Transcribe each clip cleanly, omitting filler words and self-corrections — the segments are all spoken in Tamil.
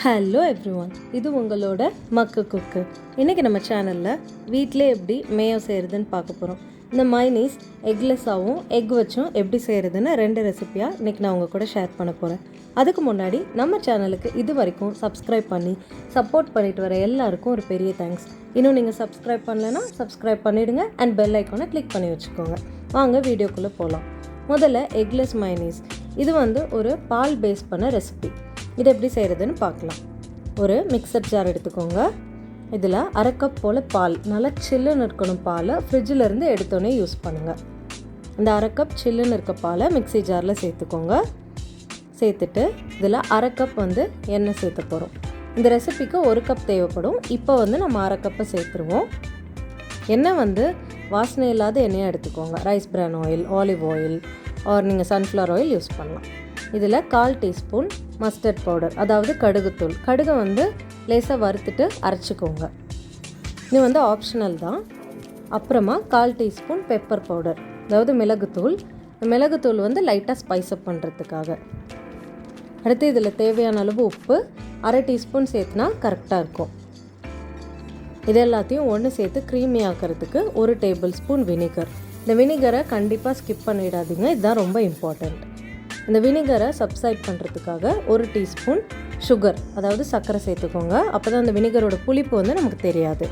ஹலோ எவ்ரிஒன், இது உங்களோட மக்கு குக்கு. இன்றைக்கி நம்ம சேனலில் வீட்டிலே எப்படி மேயோ செய்கிறதுன்னு பார்க்க போகிறோம். இந்த மைனீஸ் எக்லெஸ்ஸாகவும் எக் வச்சும் எப்படி செய்கிறதுன்னு 2 ரெசிபியாக இன்றைக்கி நான் உங்கள் கூட ஷேர் பண்ண போகிறேன். அதுக்கு முன்னாடி நம்ம சேனலுக்கு இது வரைக்கும் சப்ஸ்கிரைப் பண்ணி சப்போர்ட் பண்ணிட்டு வர எல்லாருக்கும் ஒரு பெரிய தேங்க்ஸ். இன்னும் நீங்கள் சப்ஸ்கிரைப் பண்ணலைன்னா சப்ஸ்கிரைப் பண்ணிவிடுங்க அண்ட் பெல் ஐக்கானை கிளிக் பண்ணி வச்சுக்கோங்க. வாங்க வீடியோக்குள்ளே போகலாம். முதல்ல எக்லெஸ் மைனீஸ். இது ஒரு பால் பேஸ் பண்ண ரெசிபி. இது எப்படி செய்கிறதுன்னு பார்க்கலாம். ஒரு மிக்சர் ஜார் எடுத்துக்கோங்க. இதில் 1/2 கப் போல் பால், நல்லா சில்லுன்னு இருக்கணும். பாலை ஃப்ரிட்ஜிலேருந்து எடுத்தோன்னே யூஸ் பண்ணுங்கள். இந்த 1/2 கப் சில்லுன்னு இருக்க பாலை மிக்ஸி ஜாரில் சேர்த்துக்கோங்க. சேர்த்துட்டு இதில் 1/2 கப் எண்ணெய் சேர்த்த போகிறோம். இந்த ரெசிபிக்கு 1 கப் தேவைப்படும். இப்போ நம்ம 1/2 கப்பை சேர்த்துருவோம். எண்ணெய் வாசனை இல்லாத எண்ணெயாக எடுத்துக்கோங்க. ரைஸ் பிரான் ஆயில், ஆலிவ் ஆயில் ஆர் நீங்கள் சன்ஃப்ளவர் ஆயில் யூஸ் பண்ணலாம். இதில் 1/4 டீஸ்பூன் மஸ்டர்ட் பவுடர், அதாவது கடுகுத்தூள். கடுகை லேசாக வறுத்துட்டு அரைச்சிக்கோங்க. இது ஆப்ஷனல் தான். அப்புறமா 1/4 டீஸ்பூன் பெப்பர் பவுடர், அதாவது மிளகுத்தூள். மிளகுத்தூள் லைட்டாக ஸ்பைஸ் அப் பண்ணுறதுக்காக. அடுத்து இதில் தேவையான அளவு உப்பு 1/2 டீஸ்பூன் சேர்த்துனா கரெக்டாக இருக்கும். இது எல்லாத்தையும் ஒன்று சேர்த்து க்ரீமி ஆக்கிறதுக்கு 1 டேபிள் ஸ்பூன் வினிகர். இந்த வினிகரை கண்டிப்பாக ஸ்கிப் பண்ணிடாதீங்க, இதுதான் ரொம்ப இம்பார்ட்டண்ட். இந்த வினிகரை சப்சைட் பண்ணுறதுக்காக 1 டீஸ்பூன் சுகர், அதாவது சர்க்கரை சேர்த்துக்கோங்க. அப்போ தான் அந்த வினிகரோட புளிப்பு நமக்கு தெரியாது.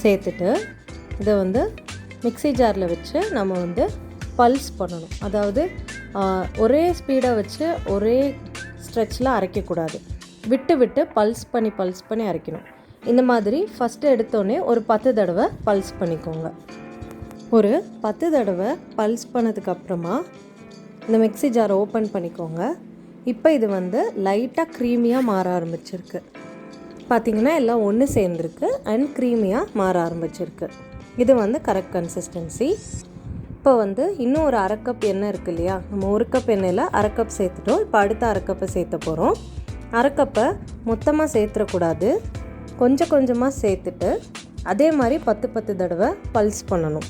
சேர்த்துட்டு இதை மிக்ஸி ஜாரில் வச்சு நம்ம பல்ஸ் பண்ணணும். அதாவது ஒரே ஸ்பீடாக வச்சு ஒரே ஸ்ட்ரெச்சில் அரைக்கக்கூடாது. விட்டு விட்டு பல்ஸ் பண்ணி அரைக்கணும். இந்த மாதிரி ஃபஸ்ட்டு எடுத்தோடனே ஒரு 10 தடவை பல்ஸ் பண்ணிக்கோங்க. ஒரு 10 தடவை பல்ஸ் பண்ணதுக்கப்புறமா இந்த மிக்ஸி ஜாரை ஓப்பன் பண்ணிக்கோங்க. இப்போ இது லைட்டாக க்ரீமியாக மாற ஆரம்பிச்சிருக்கு. பார்த்திங்கன்னா எல்லாம் ஒன்று சேர்ந்துருக்கு அண்ட் க்ரீமியாக மாற ஆரம்பிச்சிருக்கு. இது கரெக்ட் கன்சிஸ்டன்சி. இப்போ இன்னும் ஒரு 1/2 கப் எண்ணெய் இருக்குது இல்லையா, நம்ம 1 கப் எண்ணெயில் 1/2 கப் சேர்த்துட்டோம். இப்போ அடுத்த 1/2 கப்பை சேர்த்த போகிறோம். 1/2 கப்பை மொத்தமாக சேர்த்துடக்கூடாது, கொஞ்சம் கொஞ்சமாக சேர்த்துட்டு அதே மாதிரி 10 தடவை பல்ஸ் பண்ணணும்.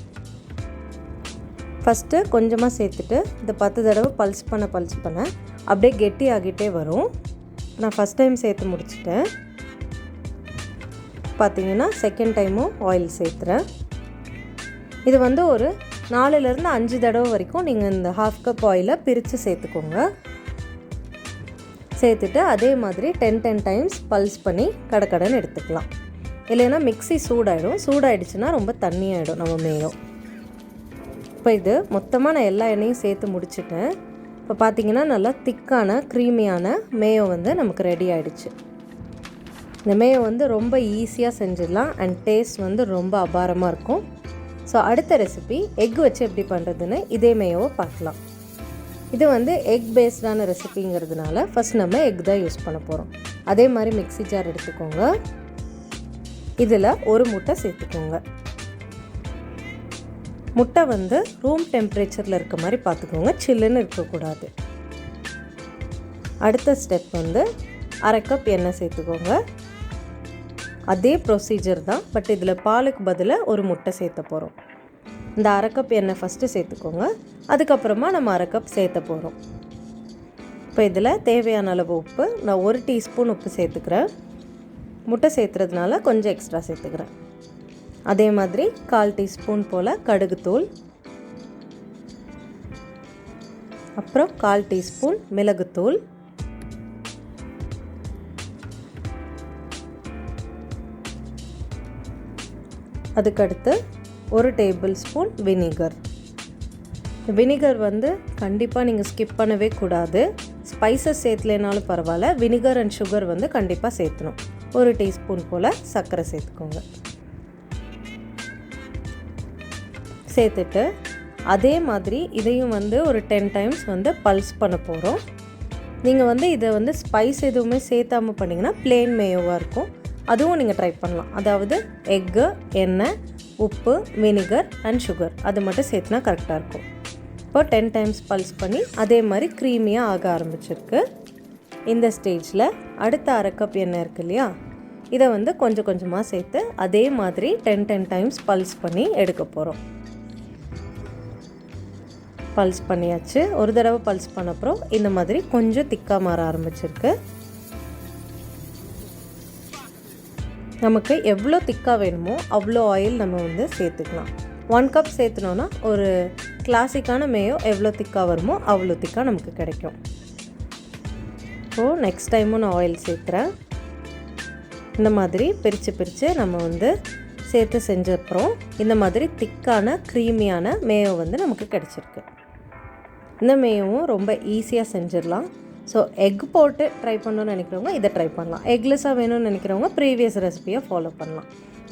ஃபஸ்ட்டு கொஞ்சமாக சேர்த்துட்டு இந்த 10 தடவை பல்ஸ் பண்ண அப்படியே கெட்டி ஆகிட்டே வரும். நான் ஃபஸ்ட் டைம் சேர்த்து முடிச்சிட்டேன். பார்த்திங்கன்னா செகண்ட் டைமும் ஆயில் சேர்த்துறேன். இது ஒரு 4லேருந்து 5 தடவை வரைக்கும் நீங்கள் இந்த 1/2 கப் ஆயிலை பிரித்து சேர்த்துக்கோங்க. சேர்த்துட்டு அதே மாதிரி 10 டைம்ஸ் பல்ஸ் பண்ணி கடன்னு எடுத்துக்கலாம். இல்லைன்னா மிக்ஸி சூடாயிடுச்சுன்னா ரொம்ப தண்ணியாகிடும் நம்ம மேயோ. இப்போ இது மொத்தமாக நான் எல்லா எண்ணெயும் சேர்த்து முடிச்சிட்டேன். இப்போ பார்த்திங்கன்னா நல்லா திக்கான க்ரீமியான மேயோ நமக்கு ரெடி ஆகிடுச்சு. இந்த மேயோ ரொம்ப ஈஸியாக செஞ்சிடலாம் அண்ட் டேஸ்ட் ரொம்ப அபாரமாக இருக்கும். ஸோ அடுத்த ரெசிபி எக் வச்சு எப்படி பண்ணுறதுன்னு இதே மேயோவை பார்க்கலாம். இது எக் பேஸ்டான ரெசிபிங்கிறதுனால ஃபஸ்ட் நம்ம எக் தான் யூஸ் பண்ண போகிறோம். அதே மாதிரி மிக்ஸி ஜார் எடுத்துக்கோங்க. இதில் 1 முட்டை சேர்த்துக்கோங்க. முட்டை ரூம் டெம்பரேச்சரில் இருக்க மாதிரி பார்த்துக்கோங்க, சில்லுன்னு இருக்கக்கூடாது. அடுத்த ஸ்டெப் 1/2 கப் எண்ணெய் சேர்த்துக்கோங்க. அதே ப்ரொசீஜர் தான், பட் இதில் பாலுக்கு பதிலாக 1 முட்டை சேர்த்த போகிறோம். இந்த 1/2 கப் எண்ணெய் ஃபஸ்ட்டு சேர்த்துக்கோங்க. அதுக்கப்புறமா நம்ம 1/2 கப் சேர்த்த போகிறோம். இப்போ இதில் தேவையான அளவு உப்பு, நான் 1 டீஸ்பூன் உப்பு சேர்த்துக்கிறேன். முட்டை சேர்த்துறதுனால கொஞ்சம் எக்ஸ்ட்ரா சேர்த்துக்கிறேன். அதே மாதிரி 1/4 டீஸ்பூன் போல் கடுகுத்தூள், அப்புறம் 1/4 டீஸ்பூன் மிளகுத்தூள், அதுக்கடுத்து 1 டேபிள் ஸ்பூன் வினிகர். வினிகர் கண்டிப்பாக நீங்கள் ஸ்கிப் பண்ணவே கூடாது. ஸ்பைசஸ் சேர்த்துலேனாலும் பரவாயில்ல, வினிகர் அண்ட் சுகர் கண்டிப்பாக சேர்த்தணும். 1 டீஸ்பூன் போல் சர்க்கரை சேர்த்துக்கோங்க. சேர்த்துட்டு அதே மாதிரி இதையும் ஒரு 10 டைம்ஸ் பல்ஸ் பண்ண போகிறோம். நீங்கள் இதை ஸ்பைஸ் எதுவுமே சேர்த்தாமல் பண்ணிங்கன்னா பிளெயின் மேயோவாக இருக்கும். அதுவும் நீங்கள் ட்ரை பண்ணலாம். அதாவது எக்கு, எண்ணெய், உப்பு, வினிகர் அண்ட் சுகர் அது மட்டும் சேர்த்துனா கரெக்டாக இருக்கும். இப்போ 10 டைம்ஸ் பல்ஸ் பண்ணி அதே மாதிரி க்ரீமியாக ஆக ஆரம்பிச்சிருக்கு. இந்த ஸ்டேஜில் அடுத்த 1/2 கப் எண்ணெய் இருக்குது இல்லையா, இதை கொஞ்சம் கொஞ்சமாக சேர்த்து அதே மாதிரி 10 டைம்ஸ் பல்ஸ் பண்ணி எடுக்க போகிறோம். பல்ஸ் பண்ணியாச்சு. ஒரு தடவை பல்ஸ் பண்ண அப்புறம் இந்த மாதிரி கொஞ்சம் திக்காக மாற ஆரம்பிச்சிருக்கு. நமக்கு எவ்வளோ திக்காக வேணுமோ அவ்வளோ ஆயில் நம்ம வந்து சேர்த்துக்கலாம். 1 கப் சேர்த்துனோன்னா ஒரு கிளாசிக்கான மேயோ எவ்வளோ திக்காக வருமோ அவ்வளோ திக்காக நமக்கு கிடைக்கும். நெக்ஸ்ட் டைமும் நான் ஆயில் சேர்த்துறேன். இந்த மாதிரி பிரித்து நம்ம வந்து சேர்த்து செஞ்ச அப்புறம் இந்த மாதிரி திக்கான க்ரீமியான மேயோ வந்து நமக்கு கிடச்சிருக்கு. இந்த மேயோவும் ரொம்ப ஈஸியாக செஞ்சிடலாம். ஸோ எக் போட்டு ட்ரை பண்ணணும்னு நினைக்கிறவங்க இதை ட்ரை பண்ணலாம். எக்லெஸ்ஸாக வேணும்னு நினைக்கிறவங்க ப்ரீவியஸ் ரெசிபியை ஃபாலோ பண்ணலாம்.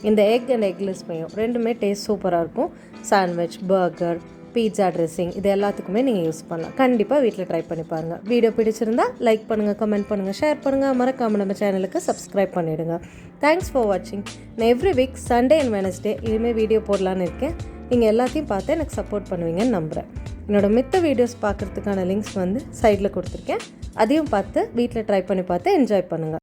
இந்த எக் அண்ட் எக்லெஸ் மேயோ ரெண்டுமே டேஸ்ட் சூப்பராக இருக்கும். சாண்ட்விச், பர்கர், பீட்சா ட்ரெஸ்ஸிங் இது எல்லாத்துக்குமே நீங்கள் யூஸ் பண்ணலாம். கண்டிப்பாக வீட்டில் ட்ரை பண்ணி பாருங்கள். வீடியோ பிடிச்சிருந்தா லைக் பண்ணுங்கள், கமெண்ட் பண்ணுங்கள், ஷேர் பண்ணுங்கள். மறக்காமல் நம்ம சேனலுக்கு சப்ஸ்கிரைப் பண்ணிவிடுங்க. தேங்க்ஸ் ஃபார் வாட்சிங். நான் every week Sunday and Wednesday இனிமேல் வீடியோ போடலான்னு இருக்கேன். நீங்கள் எல்லாத்தையும் பார்த்து எனக்கு சப்போர்ட் பண்ணுவீங்கன்னு நம்புகிறேன். என்னோடய மித்த வீடியோஸ் பார்க்குறதுக்கான லிங்க்ஸ் வந்து சைடில் கொடுத்துருக்கேன். அதையும் பார்த்து வீட்டில் ட்ரை பண்ணி பார்த்து என்ஜாய் பண்ணுங்கள்.